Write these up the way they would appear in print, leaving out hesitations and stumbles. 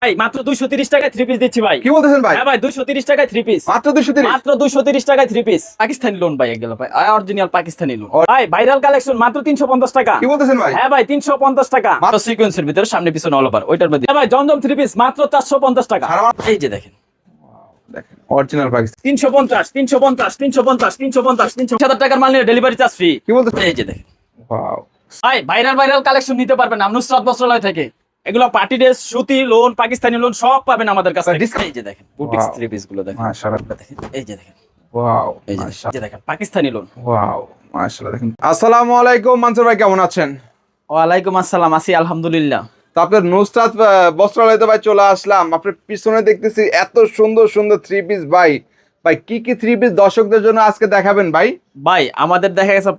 ভাই মাত্র 230 টাকায় 3 পিস দিচ্ছি ভাই। কি বলতেছেন ভাই? হ্যাঁ ভাই 230 টাকায় 3 পিস। মাত্র 230? মাত্র 230 টাকায় 3 পিস। পাকিস্তানি লোন ভাই এগুলো ভাই। Original Pakistani loan. ভাই ভাইরাল কালেকশন মাত্র 350 টাকা। কি বলতেছেন ভাই? হ্যাঁ ভাই 350 টাকা। মাত্র সিকোয়েন্সের ভিতরে সামনে পিছনে অল ওভার ওইটার মধ্যে। হ্যাঁ ভাই জমজম 3 পিস মাত্র 450 টাকা। এই যে দেখেন। দেখেন অরিজিনাল পাকিস্তান। 350 350 350 350 300 টাকার মাল নিয়ে ডেলিভারি চার্জ ফ্রি। কি বলতেছেন? এই যে দেখেন। ওয়াও। ভাই ভাইরাল কালেকশন নিতে পারবেন নুসরাত বস্ত্রালয় থেকে। এগুলো পার্টি ড্রেস, সুতি লোন, পাকিস্তানি লোন সব পাবেন আমাদের কাছে। এই যে দেখেন বুটিক্স 3 পিস গুলো দেখেন। মাশাআল্লাহ দেখেন এই যে দেখেন। ওয়াও। এই যে দেখেন পাকিস্তানি লোন। ওয়াও মাশাআল্লাহ দেখেন। আসসালামু আলাইকুম মানসুর ভাই, কেমন আছেন? ওয়ালাইকুম আসসালাম, আছি আলহামদুলিল্লাহ। তো আপনার নুসরাত বস্ত্রালয়তে ভাই চলে আসলাম। আপনার পিছনে দেখতেছি এত সুন্দর সুন্দর থ্রি পিস ভাই। ভাই কি কি থ্রি পিস দর্শকদের জন্য আজকে দেখাবেন ভাই? ভাই আমাদের দেখা গেছে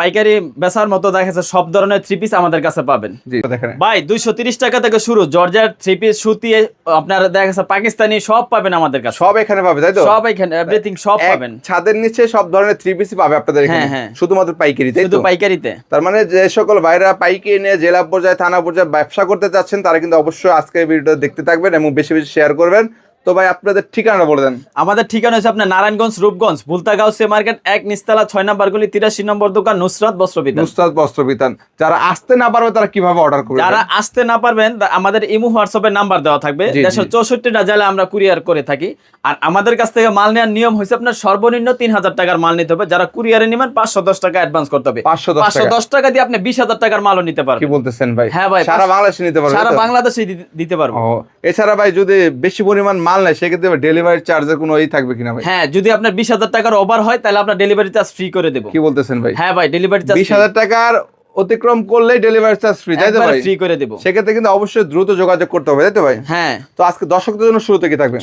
পাইকারি বেচার মতো দেখা গেছে সব ধরনের 3 পিস আমাদের কাছে পাবেন। জি দেখেন ভাই 230 টাকা থেকে শুরু, জর্জেট 3 পিস, সুতি, আপনার দেখা গেছে পাকিস্তানি সব পাবেন আমাদের কাছে। সব এখানে পাবে তাই তো? সব এখানে এভরিথিং সব পাবেন। ছাদের নিচে সব ধরনের থ্রি পিসই পাবে আপনাদের এখানে। হ্যাঁ। শুধুমাত্র পাইকারি তাই শুধু তো? পাইকারিতে। তার মানে যে সকল ভাইরা পাইকারি নিয়ে জেলা পর্যায়ে থানা পর্যায়ে ব্যবসা করতে চাচ্ছেন তারা কিন্তু অবশ্যই আজকের ভিডিওটা দেখতে থাকবেন এবং বেশি বেশি শেয়ার করবেন। তো ভাই আপনাদের ঠিকানাটা বলে দেন। আমাদের ঠিকানা হচ্ছে আপনার নারায়ণগঞ্জ রূপগঞ্জ বুলতাগাউসে মার্কেট 1 নিচতলা 6 নম্বর গলি 83 নম্বর দোকান নুসরাত বস্ত্রবিতান। নুসরাত বস্ত্রবিতান। যারা আসতে না পারবে তারা কিভাবে অর্ডার করবে? যারা আসতে না পারবেন আমাদের ইমো হোয়াটসঅ্যাপে নাম্বার দেওয়া থাকবে। জি, জি। 64টা জেলা আমরা কুরিয়ার করে থাকি। আর আমাদের কাছ থেকে মাল নেওয়ার নিয়ম হচ্ছে আপনার সর্বনিম্ন 3000 টাকার মাল নিতে হবে। যারা কুরিয়ারে নেবেন 510 টাকা অ্যাডভান্স করতে হবে। 510 টাকা দিয়ে আপনি 20,000 টাকার মালও নিতে কি পারবেন। বলতেছেন ভাই? হ্যাঁ ভাই, সারা বাংলাদেশে নিতে পারবে? সারা তাই তো? বাংলাদেশে দিতে পারবো। ও, এছাড়া ভাই যদি বেশি পরিমাণ মাল নেয় সেক্ষেত্রে ডেলিভারি চার্জের কোনো থাকবে কিনা ভাই? হ্যাঁ, যদি আপনার 20,000 টাকার ওভার হয় তাহলে আপনার ডেলিভারি চার্জ ফ্রি করে দেবো। কি বলতেছেন ভাই? হ্যাঁ ভাই, ডেলিভারি চার্জ 20,000 টাকার অতিক্রম করলেই ডেলিভারি চার্জ ফ্রি তাই তো ভাই? ফ্রি করে দেবো। সেক্ষেত্রে কিন্তু অবশ্যই দ্রুত যোগাযোগ করতে হবে তাই তো ভাই? হ্যাঁ। তো আজকে দর্শকদের জন্য শুরুতে কি থাকবে?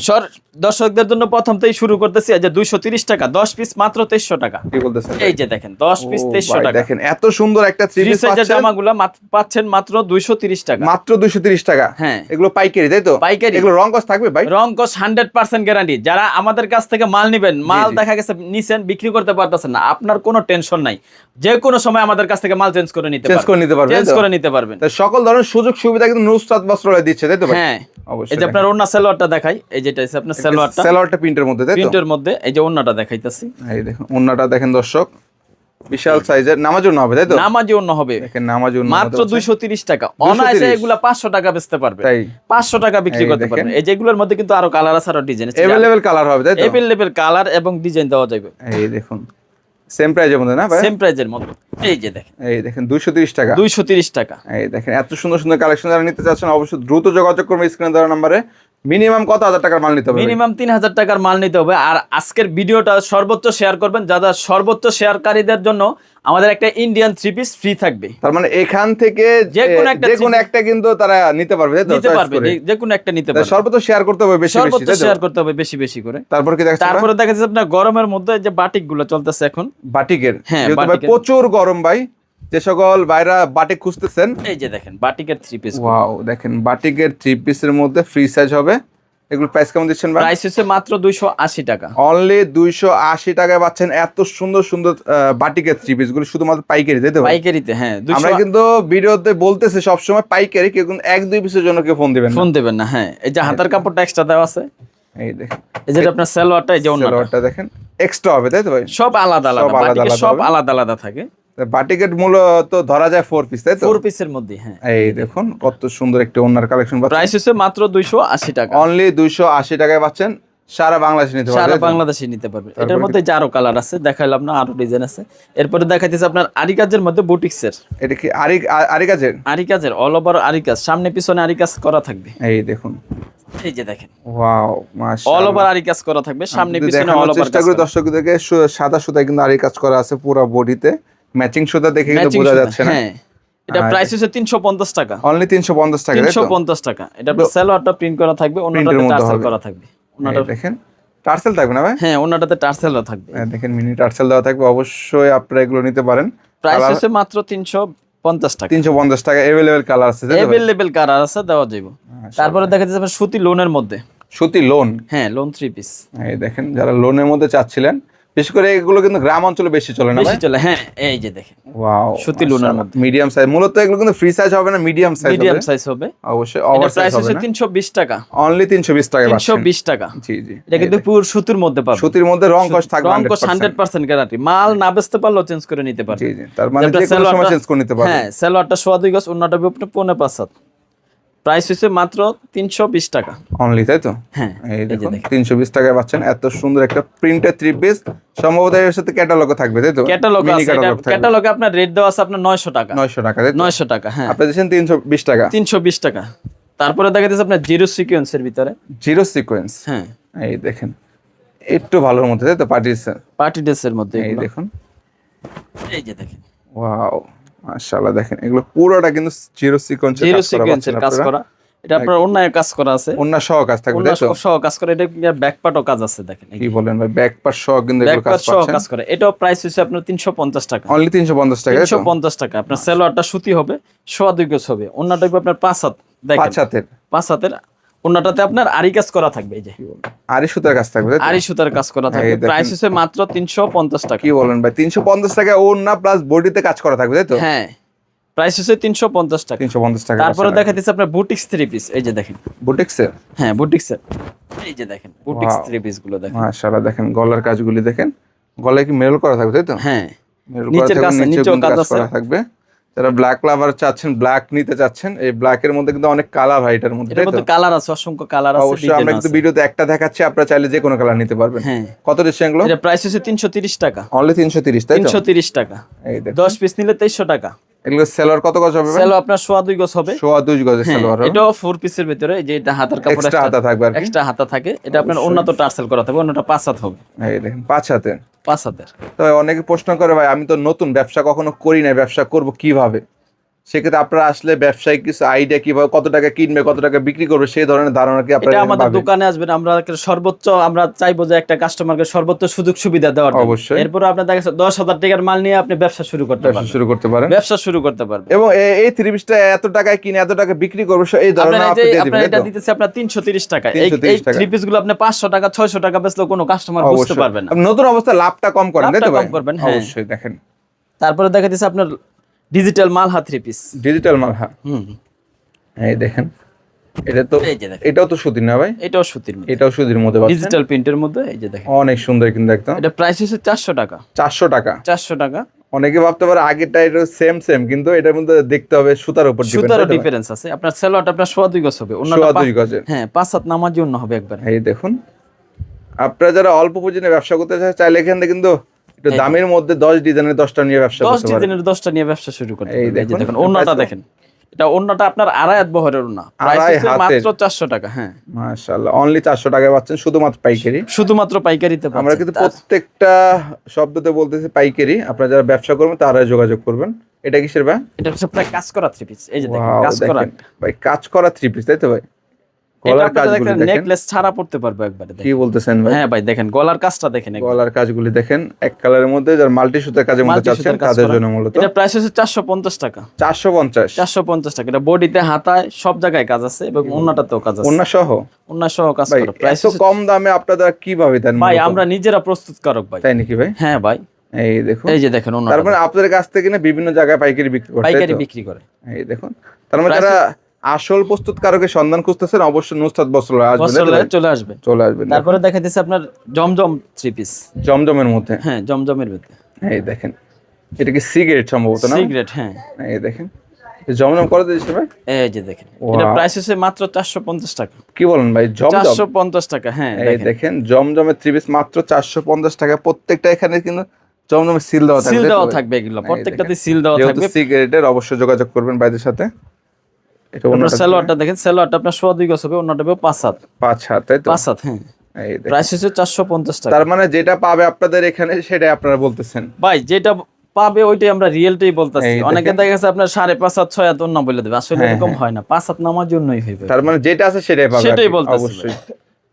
দর্শকদের জন্য প্রথমতেই শুরু করতেছি যে 230 টাকা 10 পিস মাত্র 2300 টাকা। কি বলতেছেন? এই যে দেখেন 10 পিস 2300 টাকা। দেখেন এত সুন্দর একটা থ্রি থ্রি পিস সাইজের জামাগুলো পাচ্ছেন মাত্র 230 টাকা। মাত্র 230 টাকা। হ্যাঁ। এগুলো পাইকারি তাই তো? পাইকারি। এগুলো রং কস থাকবে ভাই? রংকশ 100% গ্যারান্টি। যারা আমাদের কাছ থেকে মাল নেবেন, মাল দেখা গেছে নিছেন বিক্রি করতে পারতেছেন না, আপনার কোনো টেনশন নাই। যে কোনো সময় আমাদের কাছ থেকে মাল চেঞ্জ করে নিতে পারবেন। চেঞ্জ করে নিতে পারবেন। তাই সকল ধরনের সুযোগ সুবিধা কিন্তু নুসরাত বস্ত্রালয় দিচ্ছে তাই তো ভাই? হ্যাঁ অবশ্যই। এই যে আপনার ওন্না সালোয়ারটা দেখাই, এই যেটা আছে আপনার সালোয়ারটা প্রিন্টের মধ্যে তাই তো? প্রিন্টের মধ্যে। এই যে ওন্নাটা দেখাইতাছি, এই দেখুন ওন্নাটা দেখেন দর্শক, বিশাল সাইজের নামাজ ওন্না হবে তাই তো? নামাজি ওন্না হবে। দেখেন নামাজ ওন্না মাত্র 230 টাকা। অনায়াসে এগুলা 500 টাকা বেচতে পারবে। তাই 500 টাকা বিক্রি করতে পারবেন। এই যেগুলোর মধ্যে কিন্তু আরো কালার আছে, আরো ডিজাইন আছে। अवेलेबल কালার হবে তাই তো? अवेलेबल কালার এবং ডিজাইন দেওয়া যাবে। এই দেখুন সেম প্রাইজের মধ্যে না ভাই? সেম প্রাইজের মধ্যে। এই যে দেখেন, এই দেখেন 230 টাকা। 230 টাকা। এই দেখেন এত সুন্দর সুন্দর কালেকশন যারা নিতে চাচ্ছেন অবশ্যই দ্রুত যোগাযোগ করবেন স্ক্রিনে দেওয়া নম্বরে। মিনিমাম কত হাজার টাকার মাল নিতে হবে? মিনিমাম 3000 টাকার মাল নিতে হবে। আর আজকের ভিডিওটা সর্বোচ্চ শেয়ার করবেন। যারা সর্বোচ্চ শেয়ারকারীদের জন্য আমাদের একটা ইন্ডিয়ান 3 পিস ফ্রি থাকবে। তার মানে এখান থেকে যে কোনো একটা কিন্তু তারা নিতে পারবে তাই তো? নিতে পারবে, যে কোনো একটা নিতে পারবে। সর্বোচ্চ শেয়ার করতে হবে বেশি বেশি সর্বোচ্চ তাই তো? শেয়ার করতে হবে বেশি বেশি করে। তারপর কি দেখাচ্ছেন? তারপরে দেখা যাচ্ছে আপনার গরমের মধ্যে যে বাটিক গুলো চলতেছে এখন। বাটিকের। হ্যাঁ, যেহেতু ভাই বাটিকের। প্রচুর গরম ভাই, যে সকল ভাইরা বাটিক খুঁজতেছেন, এই যে দেখেন বাটিকের 3 পিস। ওয়াও দেখেন বাটিকের 3 পিসের মধ্যে ফ্রি সাইজ হবে। এগুলো প্রাইস কেমন দিচ্ছেন ভাই? প্রাইস হচ্ছে মাত্র 280 টাকা। অনলি 280 টাকায় পাচ্ছেন এত সুন্দর সুন্দর বাটিকের 3 পিস গুলো শুধুমাত্র পাইকারি তাই তো ভাই? পাইকারিতে। হ্যাঁ, আমরা কিন্তু ভিডিওতে বলতেছি সবসময় পাইকারি, কেউ কিন্তু 1-2 পিসের জন্য কেউ ফোন দিবেন না। ফোন দেবেন না। হ্যাঁ, এই যে হাতার কাপড়টা এক্সট্রা দেওয়া আছে। এই দেখেন এই যে আপনার সালোয়ারটা, এই যে ওন্নাটা সালোয়ারটা দেখেন এক্সট্রা হবে তাই তো ভাই? সব আলাদা আলাদা, সব আলাদা বাটিকের আলাদা সব হবে। আলাদা আলাদা থাকে। বাটিকের মূলত ধরা যায় 4 পিস তাই তো? 4 পিসের মধ্যে। হ্যাঁ, এই দেখুন কত সুন্দর একটা ওন্নার কালেকশন পাচ্ছেন। প্রাইস হচ্ছে মাত্র 280 টাকা। অনলি 280 টাকায় পাচ্ছেন, সারা বাংলাদেশে নিতে পারবেন সারা তাই তো? বাংলাদেশে নিতে পারবে। এটার মধ্যে যে আরো কালার আছে দেখাইলাম না, আরো ডিজাইন আছে। এরপরে দেখাইতেছে আপনার আরিকাজের মধ্যে বুটিক্সের। এটা কি আরিকাজের? আরিকাজের অল ওভার আরিকাজ, সামনে পিছনে আরিকাজ করা থাকবে। এই দেখুন এই যে দেখেন ওয়াও মাশাআল্লাহ, অল ওভার আরিকাজ করা থাকবে, সামনে পিছনে দেখানোর অল ওভার চেষ্টা করি দর্শকদেরকে। সাদা সুতায় কিন্তু আরি কাজ করা আছে পুরো বডিতে, ম্যাচিং সুতা দেখে কিন্তু বোঝা যাচ্ছে না। হ্যাঁ, এটা প্রাইস হচ্ছে 350 টাকা। অনলি 350 টাকা তাই তো? 350 টাকা। এটা সালোয়ারটা প্রিন্ট করা থাকবে, ওন্নাটাতে টার্সেল করা থাকবে। ওন্নাটা দেখেন টার্সেল থাকবে না ভাই? হ্যাঁ, ওন্নাটাতে টার্সেলও থাকবে। দেখেন মিনি টার্সেল দেওয়া থাকবে, অবশ্যই আপনারা এগুলো নিতে পারেন। প্রাইস হচ্ছে মাত্র 350 টাকা। 350 টাকা। अवेलेबल কালার আছে তাই তো? अवेलेबल কালার আছে, দেওয়া যাবে। তারপরে দেখা যাচ্ছে আপনার সুতি লোনের মধ্যে। সুতি লোন। হ্যাঁ, লোন 3 পিস। এই দেখেন যারা লোনের মধ্যে চাচ্ছিলেন বিশেষ করে এগুলো কিন্তু গ্রাম অঞ্চলে বেশি চলে না বেশি চলে। হ্যাঁ, এই যে দেখেন ওয়াও, সুতি লুনার মধ্যে মিডিয়াম সাইজ। মূলত এগুলো কিন্তু ফ্রি সাইজ হবে না, মিডিয়াম সাইজ হবে। মিডিয়াম সাইজ হবে অবশ্যই এটা ওভার সাইজ প্রাইস হবে হচ্ছে না। 320 টাকা। অনলি 320 টাকায় পাচ্ছেন। 320 টাকা। জি জি, এটা কিন্তু পুরো সুতির মধ্যে পাবেন। সুতির মধ্যে রং কস থাকবে রং কস 100% গ্যারান্টি। মাল না বেচতে পারলেও চেঞ্জ করে নিতে পারবেন। জি জি, তার মানে যে কোনো সময় চেঞ্জ করে নিতে পারবেন। হ্যাঁ, সালোয়ারটা সোয়া 2 গজ, ওন্নাটা আপনি 5.5 প্রাইস হচ্ছে মাত্র 320 টাকা অনলি, তাই তো? হ্যাঁ, এই দেখুন 320 টাকায় পাচ্ছেন এত সুন্দর একটা প্রিন্টেড থ্রি পিস। সম্ভবত এর সাথে ক্যাটালগও থাকবে, তাই তো? ক্যাটালগ মিনি আছে। এটা ক্যাটালগ থাকবে। ক্যাটালগে আপনার রেট দেওয়া আছে আপনার 900 টাকা। 900 টাকা, তাই তো? 900 টাকা, হ্যাঁ। আপনি দিয়েছেন 320 টাকা। 320 টাকা। তারপরে দেখা যাচ্ছে আপনার জিরো সিকোয়েন্সের ভিতরে। জিরো সিকোয়েন্স, হ্যাঁ, এই দেখেন একটু ভালোর মধ্যে, তাই তো? পার্টি ড্রেসের মধ্যে এই এগুলো। দেখুন, এই যে দেখেন ওয়াও মাশাআল্লাহ, দেখেন এগুলো পুরোটা কিন্তু জিরো সিকোয়েন্সের জিরো কাজ করা সিকোয়েন্সের কাজ করা। এটা আপনার অন্যায় কাজ করা আছে। ওন্না সহ কাজ থাকবে, ওন্না তাই তো? সহ কাজ করে। এটা ব্যাক পার্টও কাজ আছে দেখেন। কি বলেন ভাই, ব্যাক পার্ট সহ কিন্তু ব্যাক এগুলো কাজ পার্ট সহ পাচ্ছেন। কাজ করে। এটাও প্রাইস হচ্ছে আপনার 350 টাকা। অনলি 350 টাকা, তাই তো? 350 টাকা। আপনার সালোয়ারটা সুতি হবে, সোয়া 2 গজ হবে। ওন্নাটা আপনার 5 হাত দেখেন। 5 হাতের 5 হাতের। ওন্নাটাতে আপনার আরি কাজ করা থাকবে। এই যে আরি সুতার কাজ থাকবে, তাই তো? আরি সুতার কাজ করা থাকবে। এই দেখেন। প্রাইস হচ্ছে মাত্র 350 টাকা। কি বলেন ভাই, 350 টাকা ওন্না প্লাস বডিতে কাজ করা থাকবে, তাই তো? হ্যাঁ, প্রাইস হচ্ছে 350 টাকা। 350 টাকা। তারপরে দেখাইতেছে আপনার বুটিক্স থ্রি পিস। এই যে দেখেন বুটিক্সের, হ্যাঁ বুটিক্সের। এই যে দেখেন বুটিক্স Wow. থ্রি পিস গুলো দেখেন। মাশাআল্লাহ, দেখেন গলার কাজগুলি দেখেন। গলায় কি মেরুল করা থাকবে, তাই তো? হ্যাঁ, মেরুল করা নিচের থাকবে, কাজ নিচেও নিচেও কিন্তু কাজ কাজ আছে। করা থাকবে। যারা ব্ল্যাক লাভার চাচ্ছেন, ব্ল্যাক নিতে চাচ্ছেন, এই ব্ল্যাকের মধ্যে কিন্তু অনেক কালার হয় এটার মধ্যে, এটার তাই তো? মধ্যে কালার আছে, অসংখ্য কালার আছে, অবশ্যই আমরা কিন্তু ভিডিওতে একটা দেখাচ্ছি, আপনারা চাইলে যে কোনো কালার নিতে পারবেন। হ্যাঁ, কত দিচ্ছেন এগুলো? এটা প্রাইস হচ্ছে 330 টাকা। অনলি 330, তাই তো? 330 টাকা। এই দেখুন 10 পিস নিলে 2300 টাকা। এগুলো সেলর কত গজ হবে? সেলো আপনার সোয়া 2 গজ হবে। সোয়া 2 গজের হ্যাঁ, সেলর হবে। এটাও 4 পিসের ভিতরে। এই যে এটা হাতার কাপড় এক্সট্রা হাতা থাকবে আর কি। এক্সট্রা হাতা থাকে। এটা আপনার উন্নত টার্সেল করা থাকবে। অন্যটা 5 হাত হবে। এই দেখেন 5 হাতে। 5 হাতের। তো অনেকে প্রশ্ন করে ভাই, আমি তো নতুন, ব্যবসা কখনো করি না, ব্যবসা করব কিভাবে? সেক্ষেত্রে আপনারা আসলে ব্যবসায়িক কিছু আইডিয়া, কিভাবে কত টাকা কিনবে, কত টাকা বিক্রি করবে, সেই ধরনের ধারণা কি আপনারা এটা আমাদের পাবেন? দোকানে আসবেন, আমরা সর্বোচ্চ আমরা চাইবো যে একটা কাস্টমারকে সর্বোচ্চ সুযোগ সুবিধা দেওয়ার জন্য। অবশ্যই। এরপর আপনার দেখা যাচ্ছে 10,000 টাকার মাল নিয়ে আপনি ব্যবসা শুরু করতে ব্যবসা পারবেন। শুরু করতে পারেন। ব্যবসা শুরু করতে পারবেন। এবং এই থ্রি পিসটা এত টাকায় কিনে এত টাকা বিক্রি করবে, এই ধরনের আপনার এই আপনি যে দিয়ে আপনার দিবেন, এটা তাই তো? দিতেছে আপনার 330 টাকা। এই 330 টাকা। থ্রি পিস গুলো আপনি 500 টাকা 600 টাকা বেচলেও কোনো কাস্টমার বুঝতে অবশ্যই। পারবে না। আপনি নতুন অবস্থায় লাভটা কম করেন, তাই তো লাভটা ভাই? কম করবেন, হ্যাঁ। অবশ্যই। দেখেন তারপরে দেখা যাচ্ছে আপনার ডিজিটাল মালহা থ্রি পিস। ডিজিটাল মাল, হ্যাঁ। হুম, এই দেখেন এটা তো, এই যে দেখেন এটাও তো সুতির না ভাই? এটাও সুতির মধ্যে, এটাও সুতির মধ্যে পাচ্ছেন। ডিজিটাল প্রিন্টের মধ্যে। এই যে দেখেন অনেক সুন্দর কিন্তু একদম। এটা প্রাইস হচ্ছে 400 টাকা। 400 টাকা। 400 টাকা। অনেকে ভাবতে পারে আগেরটা এটা সেম সেম, কিন্তু এটার মধ্যে দেখতে হবে সুতার উপর ডিপেন্ড, সুতারও ডিফারেন্স আছে। আপনার সেলোয়ারটা আপনার সোয়া 2 গজ হবে। সোয়া 2 গজের। হ্যাঁ, 5 হাত নামার জন্য হবে একবার। এই দেখুন, আপনারা যারা অল্প পুঁজি নিয়ে ব্যবসা করতে চাইলে এখান থেকে কিন্তু একটু দামের মধ্যে 10 ডিজাইনের 10টা নিয়ে ব্যবসা 10 করতে পারেন। ডিজাইনের 10টা নিয়ে ব্যবসা শুরু করতে এই পারবেন। এই যে দেখুন, দেখুন ওন্নাটা দেখেন। এটা ওন্নাটা আপনার আড়াই হাত বহরের ওন্না। প্রাইস আড়াই হচ্ছে হাতের। মাত্র 400 টাকা। হ্যাঁ, মাশাআল্লাহ, অনলি 400 টাকায় পাচ্ছেন, শুধুমাত্র পাইকারি। শুধুমাত্র পাইকারিতে পাচ্ছেন। আমরা কিন্তু প্রত্যেকটা শব্দতে বলতেছি পাইকারি। আপনারা যারা ব্যবসা করবেন তারা যোগাযোগ করবেন। এটা কিসের ভাই? এটা হচ্ছে প্রায় কাজ করা থ্রি পিস। এই যে দেখেন Wow, কাজ করা। দেখেন ভাই, কাজ করা থ্রি পিস, তাই তো ভাই? এটা গলার আপনারা কাজগুলি দেখেন দেখেন। নেকলেস ছাড়া পড়তে পারবে একবারে কি দেখেন। বলতেছেন ভাই? হ্যাঁ ভাই, দেখেন গলার কাজটা দেখেন একবার। গলার কাজগুলি দেখেন, এক কালারের মধ্যে যারা মাল্টি সুতার কাজের মধ্যে মাল্টি চাচ্ছেন সুতার কাজ তাদের করা। জন্য মূলত। এটা প্রাইস হচ্ছে 450 টাকা। 450। 450 টাকা। এটা বডিতে হাতায় সব জায়গায় কাজ আছে এবং ওন্নাটাতেও কাজ আছে। ওন্না সহ ওন্না সহ কাজ ভাই, করা। প্রাইস এত কম দামে আপনারা কিভাবে দেন ভাই মূলত? আমরা নিজেরা প্রস্তুতকারক ভাই। তাই নাকি ভাই? হ্যাঁ ভাই, এই দেখুন, এই যে দেখেন তার ওন্নাটা মানে আপনাদের কাছ থেকে না বিভিন্ন জায়গায় পাইকারি বিক্রি করতে, তাই পাইকারি তো? বিক্রি করে। এই দেখুন, তার মানে Price- যারা আসল প্রস্তুতকারকের সন্ধান খুঁজতেছেন অবশ্যই নুসরাত বস্ত্রালয় আসবেন, তাই তো বস্ত্রালয়ে ভাই? চলে আসবে। চলে আসবেন। তারপরে দেখা দিচ্ছে আপনার জমজম থ্রি পিস। জমজমের মধ্যে, হ্যাঁ, জমজমের ভিতরে এই দেখেন এটা কি সিগারেট সম্ভবত না? সিগারেট। হ্যাঁ, এই দেখেন জমজম করে দিয়েছে ভাই। এই যে দেখেন এটা প্রাইস হচ্ছে মাত্র 450 টাকা। কি বলেন ভাই, জমজম 450 টাকা। হ্যাঁ, এই দেখেন জমজমের থ্রি পিস মাত্র 450 টাকা। প্রত্যেকটা এখানে কিন্তু জমজমের সিল দেওয়া থাকবে, সিল তাই তো দেওয়া ভাই? থাকবে এগুলো এই প্রত্যেকটাতে দেখেন, সিল দেওয়া যেহেতু থাকবে। সিগারেটের অবশ্যই যোগাযোগ করবেন ভাইদের সাথে। এটা আপনার ওনাটা সালোয়ারটা দেখেন, সালোয়ারটা আপনার সোয়া 2 গজ হবে, ওন্নাটা হবে 5 হাত। 5 হাত, তাই তো? 5 হাত। হ্যাঁ, এই দেখেন, প্রাইস হচ্ছে 450 টাকা। তার মানে যেটা পাবে আপনাদের এখানে সেটাই আপনারা বলতেছেন। ভাই যেটা পাবে ওইটাই আমরা রিয়েলটাই বলতাছি। এই অনেকে দেখেন। দেখা গেছে আপনার 5.5 হাত 6 হাত ওন্না বলে দেবে, আসলে হ্যাঁ, এরকম হ্যাঁ। হয় না। 5 হাত নামার জন্যই হইবে। তার মানে যেটা আছে সেটাই পাবে, সেটাই আর কি। বলতেছি অবশ্যই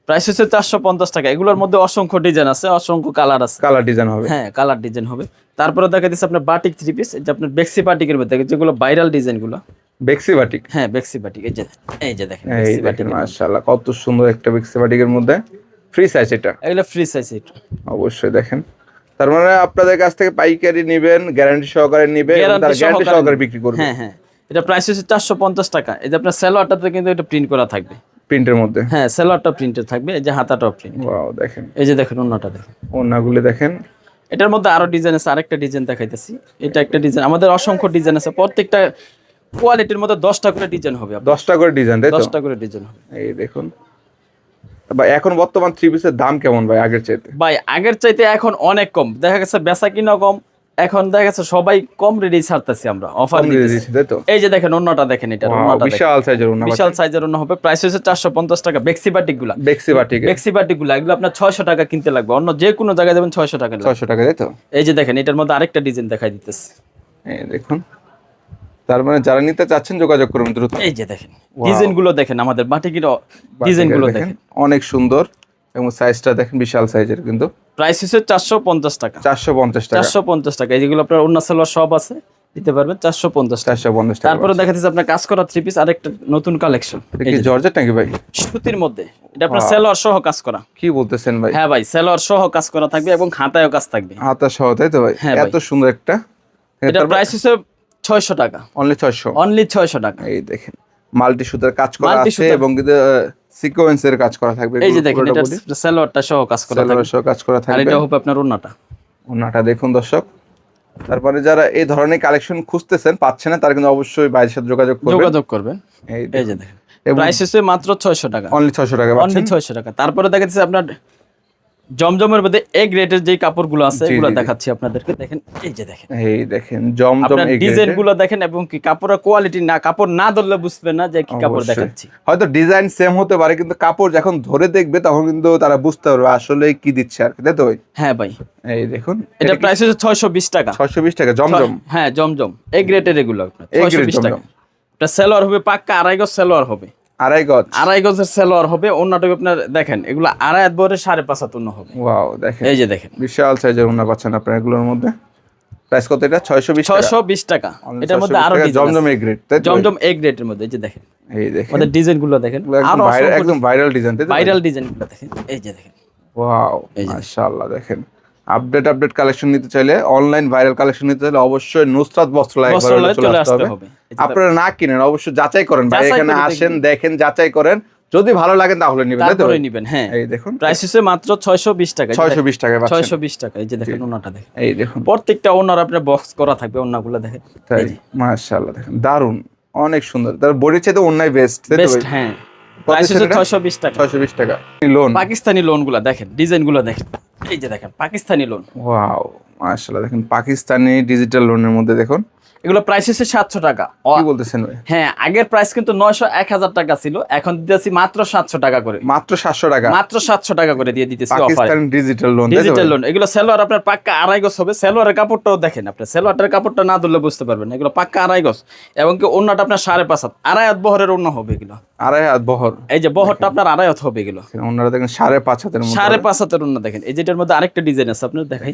প্রাইস হচ্ছে 450 টাকা। এগুলোর মধ্যে অসংখ্য ডিজাইন আছে, অসংখ্য কালার আছে। কালার ডিজাইন হবে। হ্যাঁ, কালার ডিজাইন হবে। তারপরে দেখা দিচ্ছে আপনার বাটিক থ্রি পিস, যে আপনার বেক্সি বাটিকের মধ্যে যেগুলো ভাইরাল ডিজাইন গুলো। বেক্সি বাটিক। হ্যাঁ, বেক্সি বাটিক। এই যে দেখেন এই বেক্সি দেখেন বাটিকের মধ্যে। মাশাআল্লাহ, কত সুন্দর একটা বেক্সি বাটিকের মধ্যে ফ্রি সাইজ। এটা এগুলো ফ্রি সাইজ। এটা অবশ্যই দেখেন তার মানে আপনাদের কাছ থেকে পাইকারি নেবেন, গ্যারান্টি সহকারে নেবেন, গ্যারান্টি সহকারে বিক্রি করবেন। হ্যাঁ হ্যাঁ, এটা প্রাইস হচ্ছে 450 টাকা। এই যে আপনার সালোয়ারটাতে কিন্তু এটা প্রিন্ট করা থাকবে, প্রিন্টের মধ্যে। হ্যাঁ সালোয়ারটা প্রিন্টেড থাকবে, এই যে হাতাটাও প্রিন্ট। ওয়াও দেখেন, এই যে দেখেন ওন্নাটা দেখেন, ওন্নাগুলো দেখেন। এটার মধ্যে আরো ডিজাইন আছে, আরেকটা ডিজাইন দেখাইতেছি। এটা একটা ডিজাইন, আমাদের অসংখ্য ডিজাইন আছে, প্রত্যেকটা কোয়ালিটির মধ্যে 10টা করে ডিজাইন হবে। 10টা করে ডিজাইন, তাই তো? 10টা করে ডিজাইন হবে। এই দেখুন ভাই, এখন বর্তমান থ্রি পিসের দাম কেমন ভাই আগের চাইতে? ভাই আগের চাইতে এখন অনেক কম, দেখা গেছে বেচা কিনা কম, এখন দেখা গেছে সবাই কম রেডি ছাড়তেছি আমরা, অফার দিতেছি, তাই তো? এই যে দেখেন ওন্নাটা দেখেন, এটা ওন্নাটা বিশাল সাইজের ওন্না, বিশাল সাইজের ওন্না হবে। প্রাইস হচ্ছে 450 টাকা। বেক্সি বাটিকগুলা, বেক্সি বাটিকগুলা এগুলো আপনার 600 টাকা কিনতে লাগবে, অন্য যে কোনো জায়গায় যাবেন 600 টাকা, 600 টাকা, তাই তো? এই যে দেখেন এটার মধ্যে আরেকটা ডিজাইন দেখাই দিতেছে, এই দেখুন। তার মানে যারা নিতে চাচ্ছেন যোগাযোগ করুন দ্রুত। এই যে দেখেন ডিজাইন গুলো দেখেন, আমাদের বাটিকের ডিজাইন গুলো দেখেন, অনেক সুন্দর এবং সাইজটা দেখেন বিশাল সাইজের। কিন্তু প্রাইস হচ্ছে 450 টাকা। 450 টাকা, 450 টাকা। এই যেগুলো আপনার অন্য সালোয়ার সব আছে, দিতে পারবেন 450 টাকা। 450 টাকা। তারপরে দেখাচ্ছি আপনার কাজ করা থ্রি পিস, আরেকটা নতুন কালেকশন। এই জর্জেট নাকি ভাই? সুতির মধ্যে, এটা আপনার সালোয়ার সহ কাজ করা। কি বলতেছেন ভাই? হ্যাঁ ভাই, সালোয়ার সহ কাজ করা থাকবে এবং হাতায়ও কাজ থাকবে, হাতা সহ, তাই তো ভাই? এত সুন্দর একটা। এটা প্রাইস হচ্ছে 600 টাকা, অনলি 600, অনলি 600 টাকা। এই দেখেন মাল্টি সুতার কাজ করা আছে এবং কিন্তু সিকোয়েন্সের কাজ করা থাকবে। এই যে দেখেন এটা সালোয়ারটা সহ কাজ করা থাকবে, সালোয়ার সহ কাজ করা থাকবে। আর এটা হবে আপনার ওন্নাটা, ওন্নাটা দেখুন দর্শক। তারপরে যারা এই ধরনের কালেকশন খুঁজতেছেন, পাচ্ছেন না, তারা কিন্তু অবশ্যই বাইরের সাথে যোগাযোগ করবেন। এই যে দেখেন প্রাইস হচ্ছে মাত্র 600 টাকা, অনলি 600 টাকা, অনলি 600 টাকা। তারপরে দেখাচ্ছি আপনার জমজমের মধ্যে এ গ্রেডের যে কাপড়গুলো আছে এগুলো দেখাচ্ছি আপনাদেরকে, দেখেন এই যে দেখেন, এই দেখেন জমজম এ গ্রেডের ডিজাইন গুলো দেখেন, এবং কি কাপড়ের কোয়ালিটি, না কাপড় না ধরলে বুঝবে না যে কি কাপড় দেখাচ্ছি। হয়তো ডিজাইন সেম হতে পারে, কিন্তু কাপড় যখন ধরে দেখবে তখন কিন্তু তারা বুঝতে পারবে আসলে কি দিচ্ছে আর কি, তাই তো ভাই? হ্যাঁ ভাই, এই দেখুন এটা প্রাইস হচ্ছে 620 টাকা। 620 টাকা জমজম, হ্যাঁ জমজম এ গ্রেডের এগুলো 620 টাকা। এটা সেলোয়ার হবে পাক্কা, আড়াই গজ সেলোয়ার হবে, আড়াই গজের সেলোয়ার হবে। ওন্নাটা আপনার দেখেন এগুলো আড়াই হাত বহরের 5.5 হাত ওন্না হবে। ওয়াও দেখেন, এই যে দেখেন বিশাল সাইজের ওন্না পাচ্ছেন আপনারা এগুলোর মধ্যে। প্রাইস কত এটা? 620 টাকা। এটার মধ্যে আরো জমজম এ গ্রেড, তাই তো? জমজম এ গ্রেডের মধ্যে এই যে দেখেন, এই দেখেন আমাদের ডিজাইন গুলো দেখেন, আরো একদম ভাইরাল ডিজাইন, তাই তো? ভাইরাল ডিজাইন গুলো দেখেন, এই যে দেখেন। ওয়াও মাশাআল্লাহ দেখেন। আপডেট কালেকশন নিতে চাইলে, অনলাইন ভাইরাল কালেকশন নিতে চাইলে অবশ্যই নুসরাত বস্ত্রালয় একবার চলে আসতে হবে। আপনারা না কিনেন, অবশ্যই যাচাই করেন ভাই, এখানে আসেন, দেখেন, যাচাই করেন, যদি ভালো লাগে তাহলে নেবেন, তাই তো? তারপরে নেবেন। হ্যাঁ এই দেখুন প্রাইস হচ্ছে মাত্র 620 টাকা। 620 টাকা পাচ্ছেন, 620 টাকা। এই যে দেখেন ওন্নাটা দেখেন, এই দেখুন প্রত্যেকটা ওন্নার আপনার বক্স করা থাকবে, ওন্নাগুলো দেখেন, তাই মাশাআল্লাহ দেখেন, দারুন, অনেক সুন্দর। তার বডির চেয়ে তো ওন্নাই বেস্ট, তাই তো ভাই? হ্যাঁ প্রাইস হচ্ছে 620 টাকা। 620 টাকা। লোন, পাকিস্তানি লোন গুলা দেখেন, ডিজাইন গুলো দেখেন, এই যে দেখেন পাকিস্তানি লোন। ওয়াও মাশাআল্লাহ দেখেন, পাকিস্তানি ডিজিটাল লোনের মধ্যে দেখুন এগুলো প্রাইস হচ্ছে 700 টাকা। কি বলতেছেন ভাই? হ্যাঁ আগের প্রাইস কিন্তু 900 1000 টাকা ছিল, এখন দিতেছি মাত্র 700 টাকা করে। মাত্র 700 টাকা, মাত্র 700 টাকা করে দিয়ে দিতেছি অফারে। Pakistani digital loan, digital loan. এগুলো সেলোয়ার আপনার পাক্কা আড়াই গজ হবে। সেলোয়ারের কাপড়টাও দেখেন, আপনি সেলোয়ারের কাপড়টা না ধরলে বুঝতে পারবেন না, এগুলো পাক্কা আড়াই গজ, এবং কি ওন্নাটা আপনার 5.5 হাত, আড়াই হাত বহরের ওন্না হবে এগুলো, আড়াই হাত বহর। এই যে বহরটা আপনার আড়াই হাত হবে এগুলো, ওন্নাটা দেখেন 5.5 হাতের মধ্যে, 5.5 হাতের ওন্না দেখেন। এই যেটার মধ্যে আরেকটা ডিজাইন আছে, আপনার দেখাই,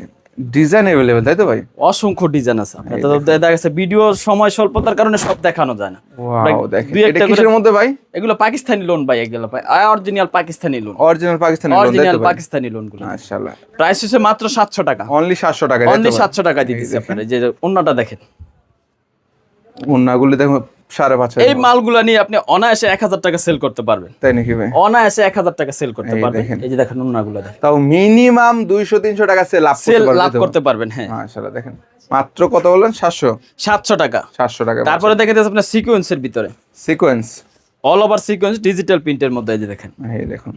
ডিজাইন अवेलेबल, তাই তো ভাই? অসংখ্য ডিজাইন আছে, আপনার তো দেখা গেছে ভিডিও সময় স্বল্পতার কারণে সব দেখানো যায় না। ওয়াও দেখেন, এটা কিসের মধ্যে ভাই? এগুলো পাকিস্তানি লোন ভাই, এগুলো ভাই original Pakistani lawn, original Pakistani lawn, original Pakistani লোনগুলো। মাশাআল্লাহ প্রাইস হচ্ছে মাত্র 700 টাকা, অনলি 700 টাকা, অনলি 700 টাকা দিতেছি আপনারা। যে ওন্নাটা দেখেন, ওন্নাগুলো দেখুন 5.5 এই মালগুলা নিয়ে আপনি অনায়াসে 1000 টাকা সেল করতে পারবেন, তাই নাকি ভাই? অনায়াসে 1000 টাকা সেল করতে পারবেন। এই যে দেখেন ওন্নাগুলো দেখেন, তাও মিনিমাম 200-300 টাকা সেল লাভ করতে পারবেন। হ্যাঁ মাশাআল্লাহ দেখেন, মাত্র কত বলেন? 700 টাকা। 700 টাকা। তারপরে দেখেন আপনার সিকোয়েন্সের ভিতরে, sequence, all over sequence digital প্রিন্টের মধ্যে, এই যে দেখেন, এই দেখুন,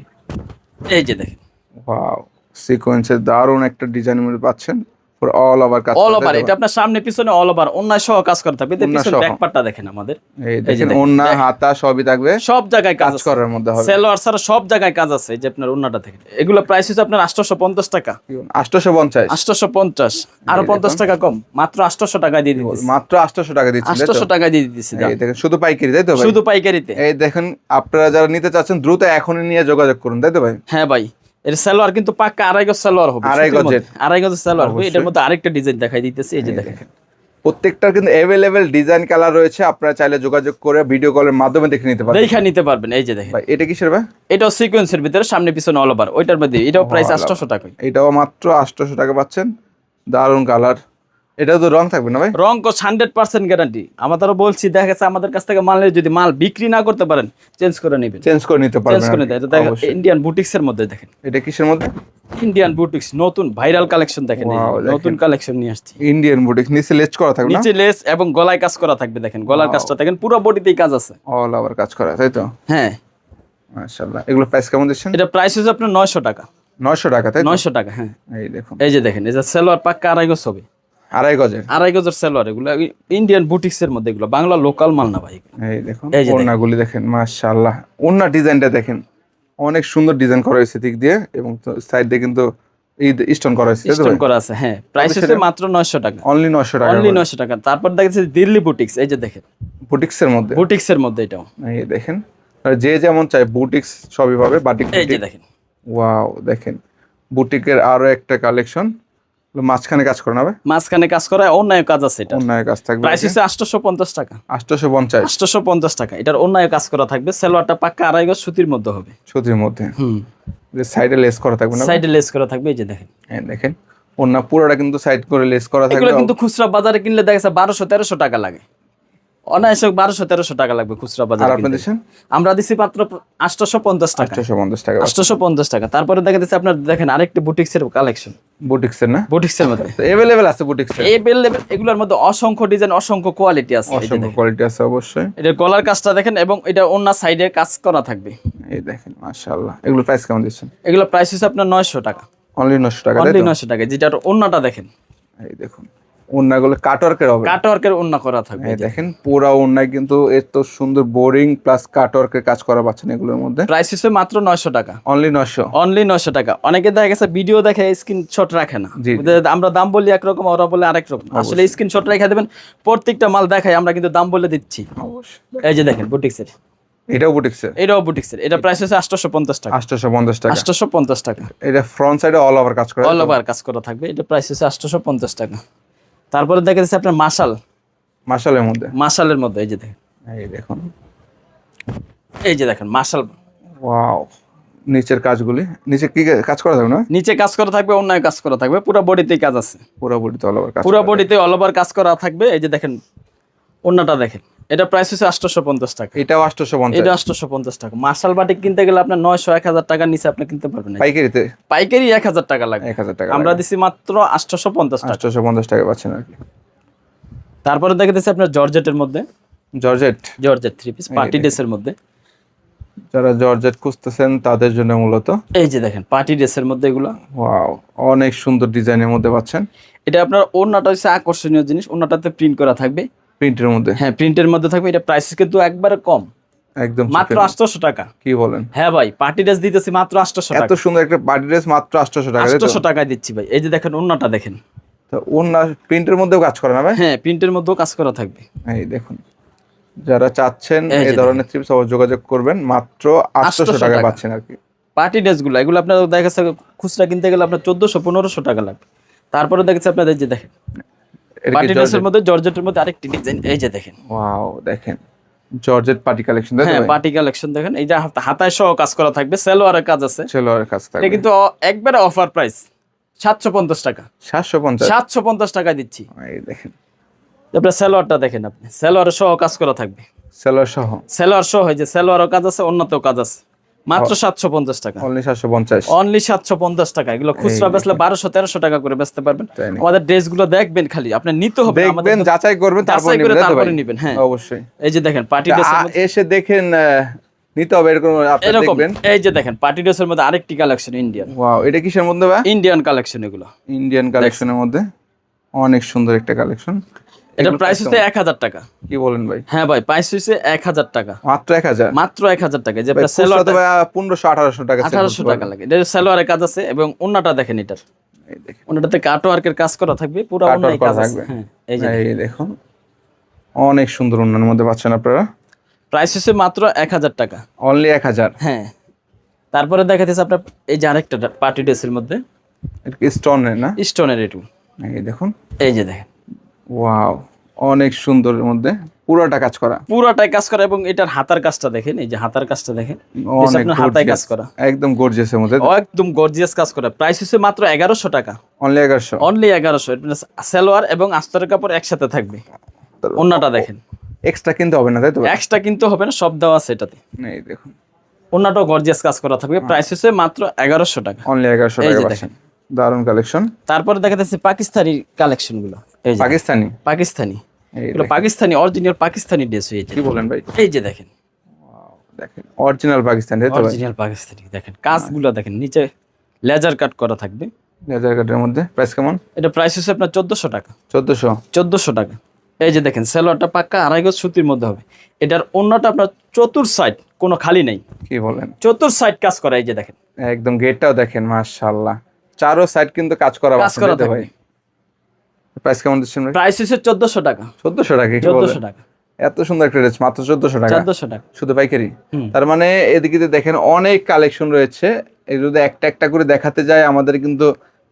এই যে দেখেন, ওয়াও সিকোয়েন্সের দারুণ একটা ডিজাইনের মধ্যে পাচ্ছেন, পুরো অল ওভার কাজ, অল ওভার। এটা আপনার সামনে পিছনে অল ওভার ওন্না সহ কাজ করতে হবে। এর পিছনে ব্যাক পার্টটা দেখেন আমাদের, এই দেখেন ওন্না হাতা সবই থাকবে, সব জায়গায় কাজ করার মধ্যে হবে, সেলোয়ার ছাড়া সব জায়গায় কাজ আছে। এই যে আপনার ওন্নাটা দেখেন, এগুলো প্রাইস হচ্ছে আপনার 850 টাকা। 850 আরো 50 টাকা কম, মাত্র 800 টাকা দিয়ে দিচ্ছি, মাত্র 800 টাকা দিচ্ছি, 800 টাকা দিয়ে দিচ্ছি। এই দেখেন শুধু পাইকারি, তাই তো ভাই? শুধু পাইকারিতে। এই দেখেন, আপনারা যারা নিতে চাচ্ছেন দ্রুত এখনই নিয়ে যোগাযোগ করুন, তাই তো ভাই? হ্যাঁ ভাই, এর সালোয়ার কিন্তু পাক্কা আড়াই গজ সালোয়ার হবে, আড়াই গজের সালোয়ার হবে। এটার মধ্যে আরেকটা ডিজাইন দেখাই দিতেছি, এই যে দেখেন, প্রত্যেকটার কিন্তু अवेलेबल ডিজাইন কালার রয়েছে, আপনারা চাইলে যোগাযোগ করে ভিডিও কলের মাধ্যমে দেখে নিতে পারবেন। এই যে দেখেন ভাই, এটা কিসের ভাই? এটাও সিকোয়েন্সের ভিতরে সামনে পিছনে অল ওভার, ওইটার মধ্যে এটাও প্রাইস 800 টাকা। এটাও মাত্র 800 টাকা পাচ্ছেন, দারুন কালার। এটা তো রং থাকবে না ভাই? রং 100% গ্যারান্টি। আমাদেরও বলছি, দেখা গেছে আমাদের কাছ থেকে মাল যদি মাল বিক্রি না করতে পারেন চেঞ্জ করে নেবেন। চেঞ্জ করে নিতে পারবেন। চেঞ্জ করে নিতে। এটা দেখেন ইন্ডিয়ান বুটিক্স এর মধ্যে দেখেন। এটা কিসের মধ্যে? ইন্ডিয়ান বুটিক্স নতুন ভাইরাল কালেকশন দেখেন। নতুন কালেকশন নিয়ে আসছি। ইন্ডিয়ান বুটিক্স, নিচে লেস করা থাকবে না? নিচে লেস এবং গলায় কাজ করা থাকবে দেখেন। গলার কাজটা দেখেন, পুরো বডিতেই কাজ আছে। অল ওভার কাজ করা, তাই তো? হ্যাঁ মাশাআল্লাহ। এগুলো প্রাইস কেমন দিচ্ছেন? এটা প্রাইস হচ্ছে আপনার 900 টাকা। 900 টাকা, তাই তো? 900 টাকা, হ্যাঁ। এই দেখুন, এই যে দেখেন, এই যে সালোয়ার পাক্কা আড়াই গজ হবে। আড়াই গজের? আড়াই গজের সালোয়ার। এগুলো ইন্ডিয়ান বুটিক্স এর মধ্যে, এগুলো বাংলা লোকাল মাল না ভাই। এই দেখুন ওড়নাগুলি দেখেন, মাশাআল্লাহ। ওড়না ডিজাইনটা দেখেন, অনেক সুন্দর ডিজাইন করা হয়েছে দিক দিয়ে, এবং সাইড দিয়ে কিন্তু এই স্টোন করা হয়েছে। স্টোন করা আছে, হ্যাঁ। প্রাইস হচ্ছে মাত্র 900 টাকা। অনলি 900 টাকা। অনলি 900 টাকা। তারপর দেখেন দিল্লি বুটিক্স। এই যে দেখেন বুটিক্স এর মধ্যে, বুটিক্স এর মধ্যে এটাও। এই দেখেন, আর যে যেমন চাই বুটিক্স সবই পাবে। বাটিক, এই যে দেখেন, ওয়াও দেখেন, বুটিকের আরো একটা কালেকশন। মাঝখানে কাজ করা হবে? মাঝখানে কাজ করা, অন্যায় কাজ আছে। এটা অন্যায় কাজ থাকবে। প্রাইস হচ্ছে 850 টাকা। 850? 850 টাকা। এটার অন্যায় কাজ করা থাকবে। সালোয়ারটা পাক্কা আড়াই গজ সুতির মধ্যে হবে। সুতির মধ্যে, যে সাইডে লেস করা থাকবে না? সাইডে লেস করা থাকবে। এই যে দেখেন, হ্যাঁ দেখেন, ওড়না পুরোটা কিন্তু সাইড করে লেস করা থাকবে। এগুলো কিন্তু খুচরা বাজারে কিনলে দেখা যাচ্ছে 1200-1300 টাকা লাগে। অনায়াসে 1200-1300 টাকা লাগবে খুচরা বাজারে। আর আপনি দিচ্ছেন? আমরা দিচ্ছি মাত্র 850 টাকা। 850 টাকা। 850 টাকা। তারপরে দেখা যাচ্ছে আপনার দেখেন আরেকটি বুটিক্স এর কালেকশন। বুটিক্স এর না? বুটিক্স এর মধ্যে अवेलेबल আছে বুটিক্স এর। अवेलेबल। এগুলোর মধ্যে অসংখ্য ডিজাইন, অসংখ্য কোয়ালিটি আছে। অসংখ্য কোয়ালিটি আছে অবশ্যই। এটা গলার কাজটা দেখেন, এবং এটা অন্য সাইডে কাজ করা থাকবে। এই দেখেন মাশাআল্লাহ। এগুলো প্রাইস কেমন দিচ্ছেন? এগুলো প্রাইস হচ্ছে আপনার 900 টাকা। অনলি 900 টাকা। অনলি 900 টাকা। যেটার ওন্নাটা দেখেন, এই দেখুন, ওন্নাগুলো কাটওয়ার্কের হবে। কাটওয়ার্কের ওন্না করা থাকবে। এই দেখেন পুরো ওন্নায় কিন্তু এত সুন্দর বোরিং প্লাস কাটওয়ার্কের কাজ করা পাচ্ছেন এগুলোর মধ্যে। প্রাইস হচ্ছে মাত্র 900 টাকা। অনলি 900। অনলি 900 টাকা। অনেকে দেখা গেছে ভিডিও দেখে স্ক্রিনশট রাখে না। আমরা দাম বলি একরকম, ওরা বলে আরেক রকম। আসলে স্ক্রিনশট রেখে দেবেন। প্রত্যেকটা মাল দেখাই, আমরা কিন্তু দাম বলে দিচ্ছি। অবশ্যই। এই যে দেখেন বুটিক্সের, এটাও বুটিক্সের? এটাও বুটিক্সের। এটা প্রাইস হচ্ছে 850 টাকা। 850 টাকা। 850 টাকা। এটা ফ্রন্ট সাইডে অল ওভার কাজ করা? অল ওভার কাজ করা থাকবে। এটা প্রাইস হচ্ছে 850 টাকা। তারপরে দেখা যাচ্ছে আপনার মাশাল। মাশালের মধ্যে? মাশালের মধ্যে এই যে দেখেন, এই দেখুন, এই যে দেখেন মাশাল। ওয়াও। নিচের কাজগুলি, নিচে কি কাজ করা থাকবে না? নিচে কাজ করা থাকবে, অন্যায় কাজ করা থাকবে। পুরো বডিতেই কাজ আছে। পুরো বডিতে অল ওভার কাজ? পুরো বডিতে অল ওভার কাজ করা থাকবে। এই যে দেখেন ওন্নাটা দেখেন। এটা প্রাইস হচ্ছে 850 টাকা। এটাও 850? এটা 850 টাকা। মার্শাল বাটিক কিনতে গেলে আপনার 900-1000 টাকার নিচে আপনি কিনতে পারবেন না। পাইকারিতে? পাইকারি 1000 টাকা লাগবে। 1000 টাকা আমরা দিছি মাত্র 850 টাকা। 850 টাকা পাচ্ছেন আর কি। তারপরে দেখা যাচ্ছে আপনার জর্জেটের মধ্যে, জর্জেট 3 পিস পার্টি ড্রেসের মধ্যে। যারা জর্জেট খুঁজতেছেন তাদের জন্য মূলত। এই যে দেখেন পার্টি ড্রেসের মধ্যে এগুলো। ওয়াও, অনেক সুন্দর ডিজাইনের মধ্যে পাচ্ছেন। এটা আপনার ওড়নাটা হচ্ছে আকর্ষণীয় জিনিস। ওড়নাটাতে প্রিন্ট করা থাকবে, প্রিন্টের মধ্যে? হ্যাঁ প্রিন্টের মধ্যে থাকবে। এটা প্রাইস কিন্তু একবারে কম, একদম মাত্র 800 টাকা। কি বলেন? হ্যাঁ ভাই, পার্টি ড্রেস দিতেছি মাত্র 800 টাকা। এত সুন্দর একটা পার্টি ড্রেস মাত্র 800 টাকা? 800 টাকায় দিচ্ছি ভাই। এই যে দেখেন ওড়নাটা দেখেন। তো ওড়না প্রিন্টের মধ্যেও কাজ করা না ভাই? হ্যাঁ প্রিন্টের মধ্যেও কাজ করা থাকবে। এই দেখুন, যারা চাচ্ছেন এই ধরনের থ্রিপস অবশ্যই যোগাযোগ করবেন। মাত্র 800 টাকা পাচ্ছেন আর কি পার্টি ড্রেসগুলো। এগুলো আপনার দেখা যাচ্ছে খুচরা কিনতে গেলে আপনার 1400-1500 টাকা লাগবে। তারপরে দেখা যাচ্ছে আপনাদের যে দেখেন পার্টি ড্রেসের মধ্যে জর্জেটের মধ্যে আরেকটি ডিজাইন। এই যে দেখেন, ওয়াও দেখেন, জর্জেট পার্টি কালেকশন। হ্যাঁ পার্টি কালেকশন দেখেন। এই যে হাতায় সহ কাজ করা থাকবে, সালোয়ারের কাজ আছে। সালোয়ারের কাজ থাকবে। এটা কিন্তু একবারে অফার প্রাইস 750 টাকা। 750 টাকা দিচ্ছি। এই দেখেন, তারপরে সালোয়ারটা দেখেন, আপনি সালোয়ারের সহ কাজ করা থাকবে। সালোয়ার সহ? সালোয়ার সহ, এই যে সালোয়ারও কাজ আছে, অন্যতেও কাজ আছে। মাত্র 750 টাকা। অনলি 750? অনলি 750 টাকা। এগুলো খুচরা বেচলে 1200-1300 টাকা করে বেচতে পারবেন। আমাদের ড্রেসগুলো দেখবেন, খালি আপনি নিতে হবে, দেখবেন, যাচাই করবেন, তারপরে নেবেন। হ্যাঁ অবশ্যই। এই যে দেখেন পার্টি ড্রেস এসে দেখেন নিতে হবে এরকম আপনি দেখবেন। এই যে দেখেন পার্টি ড্রেসের মধ্যে আরেকটি কালেকশন ইন্ডিয়ান। ওয়াও, এটা কিসের মধ্যে ভাই? Indian collection. এগুলো ইন্ডিয়ান কালেকশনের মধ্যে অনেক সুন্দর একটা কালেকন। এটা প্রাইস হচ্ছে 1000 টাকা। কি বলেন ভাই? হ্যাঁ ভাই, প্রাইস হচ্ছে 1000 টাকা। মাত্র 1000? মাত্র 1000 টাকা। যে সালোয়ার তো 1500-1800 টাকা। 1800 টাকা লাগে। এটা সালোয়ারের কাজ আছে, এবং ওন্নাটা দেখেন। এটার এই দেখেন, ওন্নাটাতে কাটওয়ার্কের কাজ করা থাকবে, পুরো ওন্নায় কাজ আছে। হ্যাঁ এই দেখুন, অনেক সুন্দর ওন্নার মধ্যে পাচ্ছেন আপনারা। প্রাইস হচ্ছে মাত্র 1000 টাকা। অনলি 1000? হ্যাঁ। তারপরে দেখাতেছে আপনার এই যে আরেকটা পার্টি ড্রেসের মধ্যে স্টোনের না? স্টোনের। একটু এই দেখুন, এই যে দেখেন, ওয়াও অনেক সুন্দরের মধ্যে পুরোটা কাজ করা। পুরোটাই কাজ করা, এবং এটার হাতার কাজটা দেখেন। এই যে হাতার কাজটা দেখেন, অনেক হাতায় কাজ করা, একদম গর্জিয়াসের মধ্যে, একদম গর্জিয়াস কাজ করা। প্রাইস হচ্ছে মাত্র 1100 টাকা। অনলি 1100। অনলি 1100। এটা সালোয়ার এবং আস্তরের কাপড় একসাথে থাকবে। ওন্নাটা দেখেন, এক্সট্রা কিনতে হবে না তাই তো? এক্সট্রা কিনতে হবে না, সব দেওয়া আছে এটাতে। এই দেখুন, ওন্নাটাও গর্জিয়াস কাজ করা থাকবে। প্রাইস হচ্ছে মাত্র 1100 টাকা। অনলি 1100 এই টাকা যে পাচ্ছেন। দারুন কালেকশন। তারপরে দেখা যাচ্ছে পাকিস্তানি কালেকশন গুলো। এই যে পাকিস্তানি, পাকিস্তানি, এই এগুলো পাকিস্তানি অরিজিনাল পাকিস্তানি ড্রেস হয়েছে। কি বলেন ভাই? এই যে দেখেন, দেখেন অরিজিনাল পাকিস্তানি তাই তো ভাই? অরিজিনাল পাকিস্তানি। দেখেন কাজগুলো দেখেন, নিচে লেজার কাট করা থাকবে। লেজার কাটের মধ্যে প্রাইস কেমন? এটা প্রাইস হচ্ছে আপনার 1400 টাকা। 1400। 1400 টাকা। এই যে দেখেন সালোয়ারটা পাক্কা আড়াই গজ সুতির মধ্যে হবে। এটার ওন্নাটা আপনার চতুর সাইড কোনো খালি নেই, কি বলেন? চতুর সাইড কাজ করা। এই যে দেখেন একদম গেটটাও দেখেন, মাশাআল্লাহ, চারো সাইড কিন্তু কাজ করা কাজ করা আছে ভাই। প্রাইস কেমন দিচ্ছেন ভাই? প্রাইস হচ্ছে 1400 টাকা। 1400 টাকা? কি বলেন? 1400 টাকা। এত সুন্দর একটা ড্রেস মাত্র 1400 টাকা? 1400 টাকা শুধু পাইকারি? হুম। তার মানে এদিকে দেখেন অনেক কালেকশন রয়েছে। এই যদি একটা একটা করে দেখাতে যায় আমাদের কিন্তু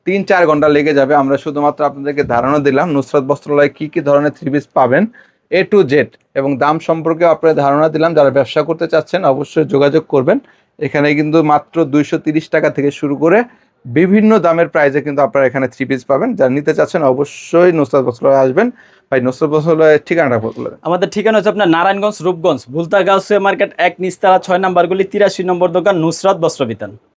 3-4 ঘন্টা লেগে যাবে। আমরা শুধুমাত্র আপনাদেরকে ধারণা দিলাম নুসরাত বস্ত্রালয়ে কি কি ধরনের থ্রি পিস পাবেন A to Z, এবং দাম সম্পর্কে আপনাদের ধারণা দিলাম। যারা ব্যবসা করতে চাচ্ছেন অবশ্যই যোগাযোগ করবেন। এখানে কিন্তু মাত্র 230 টাকা থেকে শুরু করে বিভিন্ন দামের প্রাইসে কিন্তু আপনারা এখানে থ্রি পিস পাবেন। যারা নিতে চাচ্ছেন অবশ্যই নুসরাত বস্ত্রালয়ে আসবেন। ভাই নুসরাত বস্ত্রালয়ের ঠিকানাটা বলে দেন। আমাদের ঠিকানা হচ্ছে আপনার নারায়ণগঞ্জ রূপগঞ্জ ভুলতা গাউসিয়া মার্কেট 1 নিচতলা 6 নম্বর গলি 83 নম্বর দোকান নুসরাত বস্ত্র বিতান।